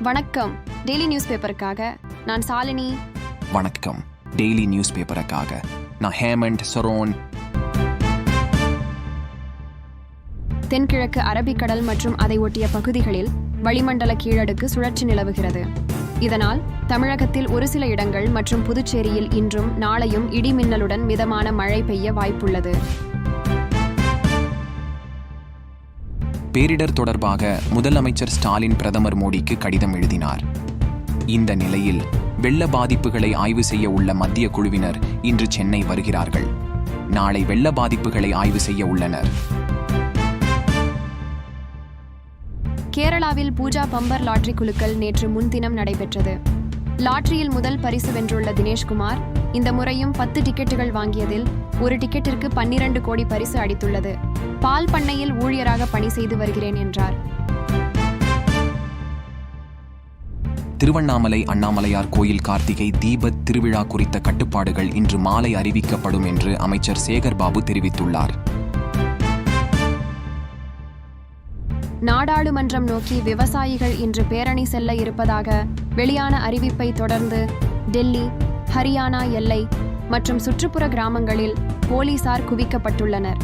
வணக்கம். Daily news பேப்பருக்காக நான் சாலினி. வணக்கம். டெய்லி நியூஸ் பேப்பருக்காக நான் ஹேமண்ட் சரோன். தென்கிழக்கு அரபிக்கடல் மற்றும் அதை ஒட்டிய பகுதிகளில் வளிமண்டல கீழடுக்கு சுழற்சி நிலவுகிறது. இதனால் தமிழகத்தில் ஒரு சில இடங்கள் மற்றும் புதுச்சேரியில் இன்றும் நாளையும் இடி மின்னலுடன் மிதமான மழை பெய்ய வாய்ப்புள்ளது. பேரிடர் தொடர்பாக முதலமைச்சர் ஸ்டாலின் பிரதமர் மோடிக்கு கடிதம் எழுதினார். இந்த நிலையில் வெள்ள பாதிப்புகளை ஆய்வு செய்ய உள்ள மத்திய குழுவினர் இன்று சென்னை வருகிறார்கள். நாளை வெள்ள பாதிப்புகளை ஆய்வு செய்ய உள்ளனர். கேரளாவில் பூஜா பம்பர் லாட்டரி குலுக்கல் நேற்று முன்தினம் நடைபெற்றது. லாட்டரியில் முதல் பரிசு வென்றுள்ள தினேஷ்குமார் இந்த முறையும் 10 டிக்கெட்டுகள் வாங்கியதில் ஒரு டிக்கெட்டிற்கு 12 கோடி பரிசு அடித்துள்ளது. பால் பண்ணையில் ஊழியராக பணி செய்து வருகிறேன் என்றார். திருவண்ணாமலை அண்ணாமலையார் கோயில் கார்த்திகை தீபத் திருவிழா குறித்த கட்டுப்பாடுகள் இன்று மாலை அறிவிக்கப்படும் என்று அமைச்சர் சேகர்பாபு தெரிவித்துள்ளார். நாடாளுமன்றம் நோக்கி விவசாயிகள் இன்று பேரணி செல்ல இருப்பதாக வெளியான அறிவிப்பை தொடர்ந்து டெல்லி, ஹரியானா எல்லை மற்றும் சுற்றுப்புற கிராமங்களில் போலீசார் குவிக்கப்பட்டுள்ளனர்.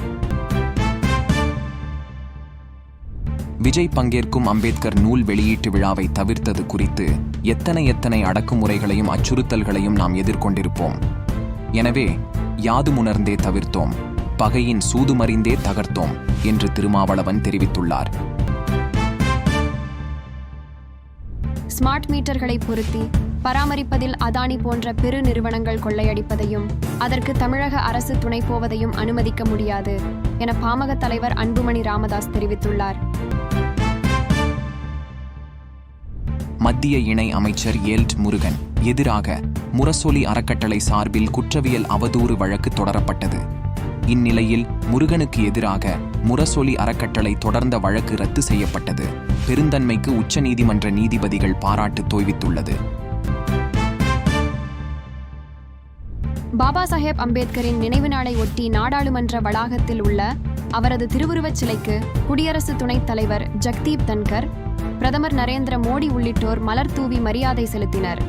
விஜய் பங்கேற்கும் அம்பேத்கர் நூல் வெளியீட்டு விழாவை தவிர்த்தது குறித்து எத்தனை அடக்குமுறைகளையும் அச்சுறுத்தல்களையும் நாம் எதிர்கொண்டிருப்போம். எனவே யாதுமுணர்ந்தே தவிர்த்தோம், பகையின் சூதுமறிந்தே தகர்த்தோம் என்று திருமாவளவன் தெரிவித்துள்ளார். ஸ்மார்ட் மீட்டர்களை பொருத்தி பராமரிப்பதில் அதானி போன்ற பெரு நிறுவனங்கள் கொள்ளையடிப்பதையும் அதற்கு தமிழக அரசு துணை போவதையும் அனுமதிக்க முடியாது என பாமக தலைவர் அன்புமணி ராமதாஸ் தெரிவித்துள்ளார். மத்திய இணை அமைச்சர் எல்ட் முருகன் எதிராக முரசொலி அறக்கட்டளை சார்பில் குற்றவியல் அவதூறு வழக்கு தொடரப்பட்டது. இந்நிலையில் முருகனுக்கு எதிராக முரசொலி அறக்கட்டளை தொடர்ந்த வழக்கு ரத்து செய்யப்பட்டது. பெருந்தன்மைக்கு உச்சநீதிமன்ற நீதிபதிகள் பாராட்டு தோய்வித்துள்ளது. பாபா சாஹேப் அம்பேத்கரின் நினைவு நாளை ஒட்டி நாடாளுமன்ற வளாகத்தில் உள்ள அவரது திருவுருவச் சிலைக்கு குடியரசு துணைத் தலைவர் ஜக்தீப் தன்கர், பிரதமர் நரேந்திர மோடி உள்ளிட்டோர் மலர் தூவி மரியாதை செலுத்தினர்.